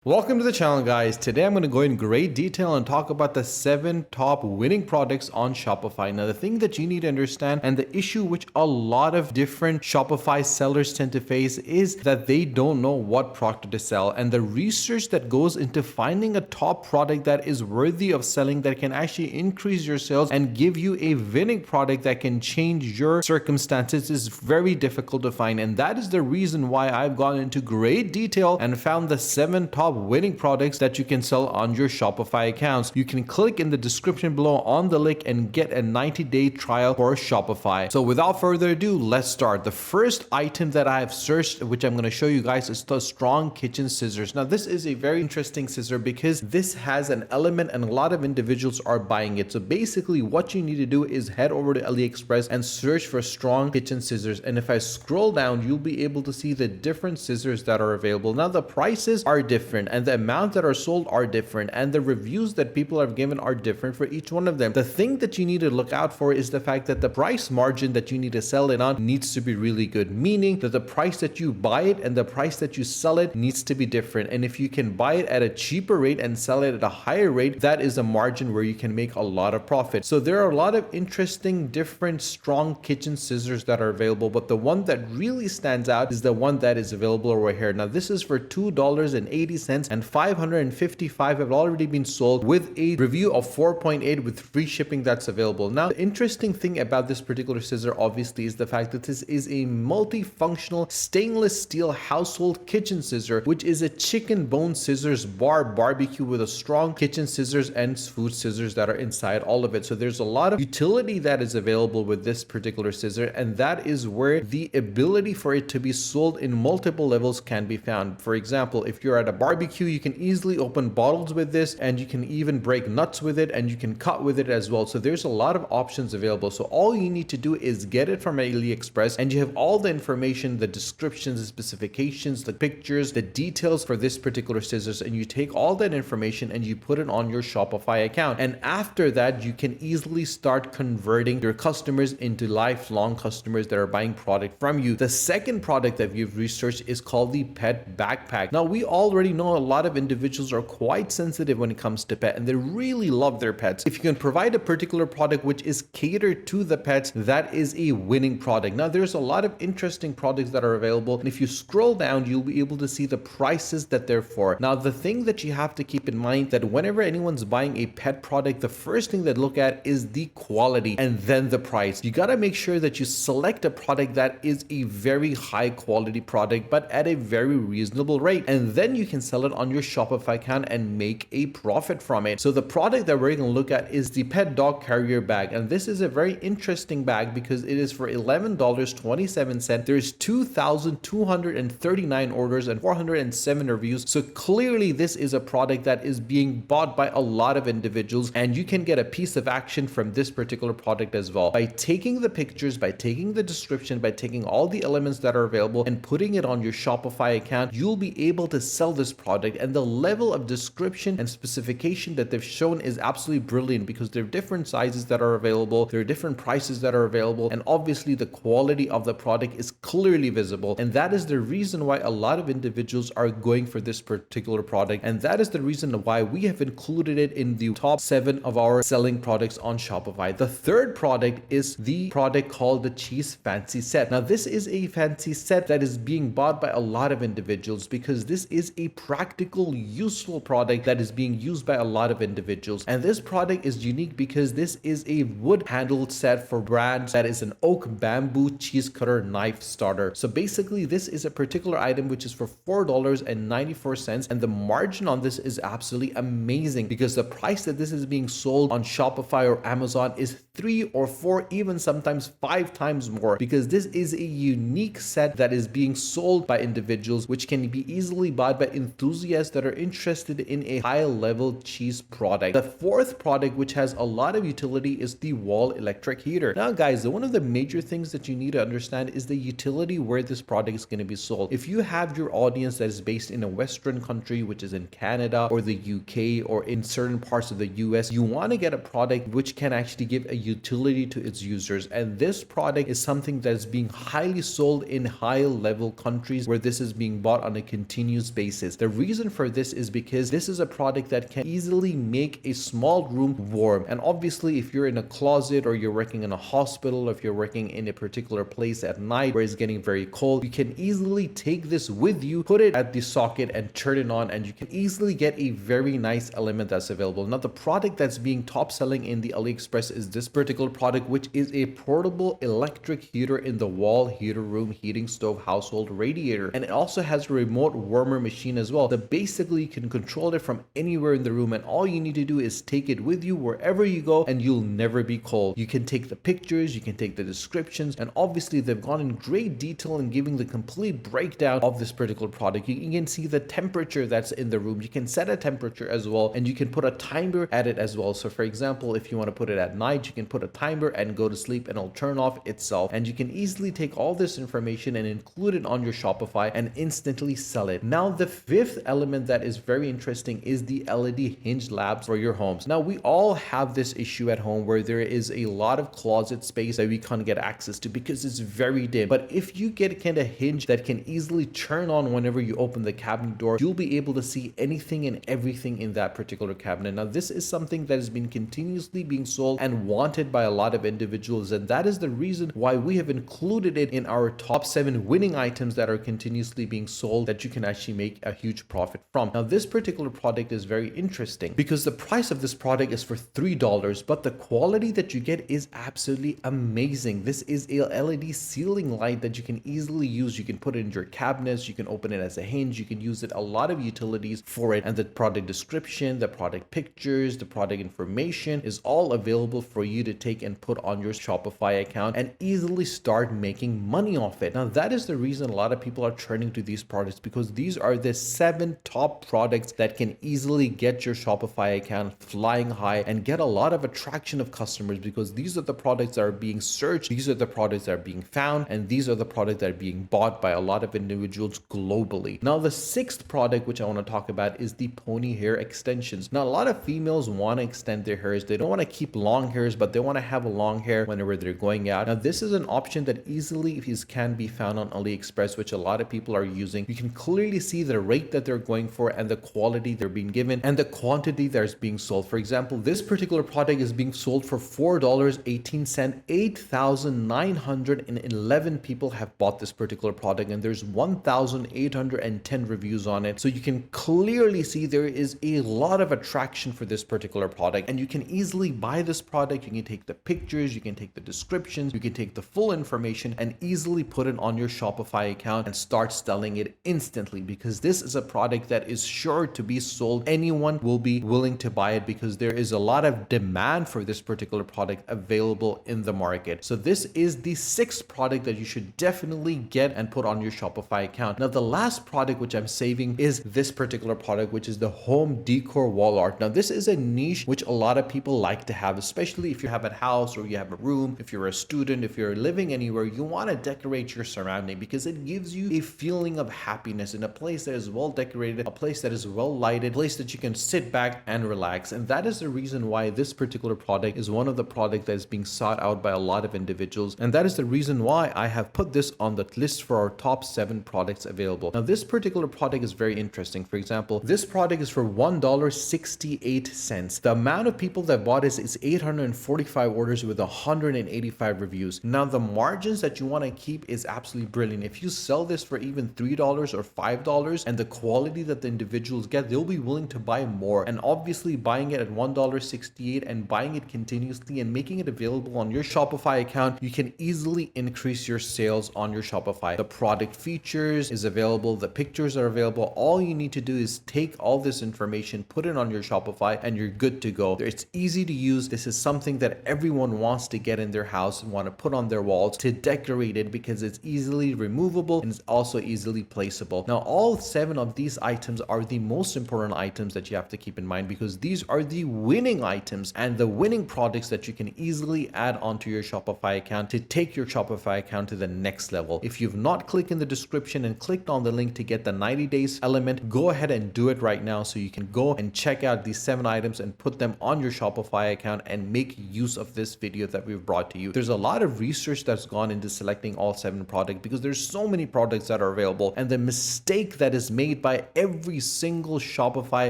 Welcome to the channel, guys. Today I'm going to go in great detail and talk about the 7 top winning products on Shopify. Now, the thing that you need to understand and the issue which a lot of different Shopify sellers tend to face is that they don't know what product to sell. And the research that goes into finding a top product that is worthy of selling, that can actually increase your sales and give you a winning product that can change your circumstances is very difficult to find. And that is the reason why I've gone into great detail and found the 7 top winning products that you can sell on your Shopify accounts. You can click in the description below on the link and get a 90-day trial for Shopify. So without further ado, let's start. The first item that I have searched, which I'm going to show you guys, is the strong kitchen scissors. Now, this is a very interesting scissor because this has an element and a lot of individuals are buying it. So basically what you need to do is head over to AliExpress and search for strong kitchen scissors. And if I scroll down, you'll be able to see the different scissors that are available. Now, the prices are different and the amount that are sold are different, and the reviews that people have given are different for each one of them. The thing that you need to look out for is the fact that the price margin that you need to sell it on needs to be really good, meaning that the price that you buy it and the price that you sell it needs to be different. And if you can buy it at a cheaper rate and sell it at a higher rate, that is a margin where you can make a lot of profit. So there are a lot of interesting different strong kitchen scissors that are available, but the one that really stands out is the one that is available over here. Now, this is for $2.80 and 555 have already been sold with a review of 4.8 with free shipping that's available. Now, the interesting thing about this particular scissor obviously is the fact that this is a multifunctional stainless steel household kitchen scissor, which is a chicken bone scissors bar barbecue with a strong kitchen scissors and food scissors that are inside all of it. So there's a lot of utility that is available with this particular scissor, and that is where the ability for it to be sold in multiple levels can be found. For example, if you're at a barbecue, you can easily open bottles with this, and you can even break nuts with it, and you can cut with it as well. So there's a lot of options available. So all you need to do is get it from AliExpress, and you have all the information, the descriptions, the specifications, the pictures, the details for this particular scissors, and you take all that information and you put it on your Shopify account. And after that, you can easily start converting your customers into lifelong customers that are buying product from you. The second product that we've researched is called the pet backpack. Now, we already know a lot of individuals are quite sensitive when it comes to pet, and they really love their pets. If you can provide a particular product which is catered to the pets, that is a winning product. Now, there's a lot of interesting products that are available, and if you scroll down, you'll be able to see the prices that they're for. Now, the thing that you have to keep in mind that whenever anyone's buying a pet product, the first thing they look at is the quality and then the price. You got to make sure that you select a product that is a very high quality product but at a very reasonable rate, and then you can sell it on your Shopify account and make a profit from it. So the product that we're going to look at is the pet dog carrier bag, and this is a very interesting bag because it is for $11.27. There's 2,239 orders and 407 reviews. So clearly this is a product that is being bought by a lot of individuals, and you can get a piece of action from this particular product as well. By taking the pictures, by taking the description, by taking all the elements that are available and putting it on your Shopify account, you'll be able to sell this product. And the level of description and specification that they've shown is absolutely brilliant because there are different sizes that are available, there are different prices that are available, and obviously the quality of the product is clearly visible. And that is the reason why a lot of individuals are going for this particular product, and that is the reason why we have included it in the top 7 of our selling products on Shopify. The third product is the product called the cheese fancy set. Now, this is a fancy set that is being bought by a lot of individuals because this is a practical, useful product that is being used by a lot of individuals. And this product is unique because this is a wood handled set for brands that is an oak bamboo cheese cutter knife starter. So basically this is a particular item which is for $4.94, and the margin on this is absolutely amazing because the price that this is being sold on Shopify or Amazon is 3 or 4, even sometimes 5 times more, because this is a unique set that is being sold by individuals, which can be easily bought by enthusiasts that are interested in a high level cheese product. The fourth product, which has a lot of utility, is the wall electric heater. Now guys, one of the major things that you need to understand is the utility where this product is going to be sold. If you have your audience that is based in a Western country, which is in Canada or the UK or in certain parts of the US, you want to get a product which can actually give a utility to its users. And this product is something that is being highly sold in high level countries where this is being bought on a continuous basis. The reason for this is because this is a product that can easily make a small room warm. And obviously, if you're in a closet or you're working in a hospital, or if you're working in a particular place at night where it's getting very cold, you can easily take this with you, put it at the socket and turn it on, and you can easily get a very nice element that's available. Now, the product that's being top selling in the AliExpress is this particular product, which is a portable electric heater in the wall heater room heating stove household radiator. And it also has a remote warmer machine as well. So basically, you can control it from anywhere in the room, and all you need to do is take it with you wherever you go, and you'll never be cold. You can take the pictures, you can take the descriptions, and obviously they've gone in great detail in giving the complete breakdown of this particular product. You can see the temperature that's in the room. You can set a temperature as well, and you can put a timer at it as well. So for example, if you want to put it at night, you can put a timer and go to sleep, and it'll turn off itself. And you can easily take all this information and include it on your Shopify and instantly sell it. Now, the fifth element that is very interesting is the LED hinge labs for your homes. Now, we all have this issue at home where there is a lot of closet space that we can't get access to because it's very dim. But if you get kind of hinge that can easily turn on whenever you open the cabinet door, you'll be able to see anything and everything in that particular cabinet. Now, this is something that has been continuously being sold and wanted by a lot of individuals, and that is the reason why we have included it in our top 7 winning items that are continuously being sold that you can actually make a huge profit from. Now, this particular product is very interesting because the price of this product is for $3, but the quality that you get is absolutely amazing. This is a LED ceiling light that you can easily use. You can put it in your cabinets, you can open it as a hinge, you can use it a lot of utilities for it, and the product description, the product pictures, the product information is all available for you to take and put on your Shopify account and easily start making money off it. Now, that is the reason a lot of people are turning to these products, because these are the 7 top products that can easily get your Shopify account flying high and get a lot of attraction of customers, because these are the products that are being searched, these are the products that are being found, and these are the products that are being bought by a lot of individuals globally. Now, the 6th product which I want to talk about is the pony hair extensions. Now, a lot of females want to extend their hairs. They don't want to keep long hairs, but they want to have a long hair whenever they're going out. Now, this is an option that easily can be found on AliExpress, which a lot of people are using. You can clearly see the rate that they're going for and the quality they're being given and the quantity that's being sold. For example, this particular product is being sold for $4.18. 8,911 people have bought this particular product, and there's 1,810 reviews on it. So you can clearly see there is a lot of attraction for this particular product, and you can easily buy this product. You can take the pictures, you can take the descriptions, you can take the full information and easily put it on your Shopify account and start selling it instantly, because this is a product that is sure to be sold. Anyone will be willing to buy it because there is a lot of demand for this particular product available in the market. So this is the 6th product that you should definitely get and put on your Shopify account. Now, the last product which I'm saving is this particular product, which is the home decor wall art. Now, this is a niche which a lot of people like to have, especially if you have a house or you have a room, if you're a student, if you're living anywhere, you want to decorate your surrounding because it gives you a feeling of happiness in a place that is well decorated, a place that is well lighted, a place that you can sit back and relax. And that is the reason why this particular product is one of the products that is being sought out by a lot of individuals. And that is the reason why I have put this on the list for our top 7 products available. Now, this particular product is very interesting. For example, this product is for $1.68. The amount of people that bought it is 845 orders with 185 reviews. Now, the margins that you want to keep is absolutely brilliant. If you sell this for even $3 or $5 and the quality that the individuals get, they'll be willing to buy more. And obviously, buying it at $1.68 and buying it continuously and making it available on your Shopify account, you can easily increase your sales on your Shopify. The product features is available, the pictures are available. All you need to do is take all this information, put it on your Shopify, and you're good to go. It's easy to use. This is something that everyone wants to get in their house and want to put on their walls to decorate it because it's easily removable and it's also easily placeable. Now, all 7 of these items are the most important items that you have to keep in mind because these are the winning items and the winning products that you can easily add onto your Shopify account to take your Shopify account to the next level. If you've not clicked in the description and clicked on the link to get the 90 days element, go ahead and do it right now so you can go and check out these 7 items and put them on your Shopify account and make use of this video that we've brought to you. There's a lot of research that's gone into selecting all 7 products because there's so many products that are available, and the mistake that is made by every single Shopify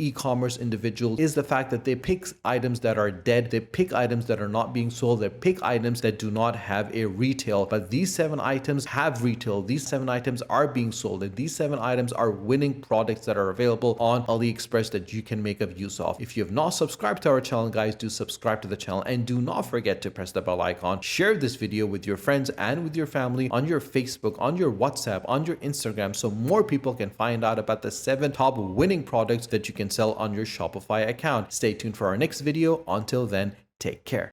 e-commerce individual is the fact that they pick items that are dead, they pick items that are not being sold, they pick items that do not have a retail. But these 7 items have retail, these 7 items are being sold, and these 7 items are winning products that are available on AliExpress that you can make of use of. If you have not subscribed to our channel, guys, do subscribe to the channel, and do not forget to press the bell icon. Share this video with your friends and with your family on your Facebook, on your WhatsApp, on your Instagram, so more people can find out about the 7 top winning products that you can sell on your Shopify account. Stay tuned for our next video. Until then, take care.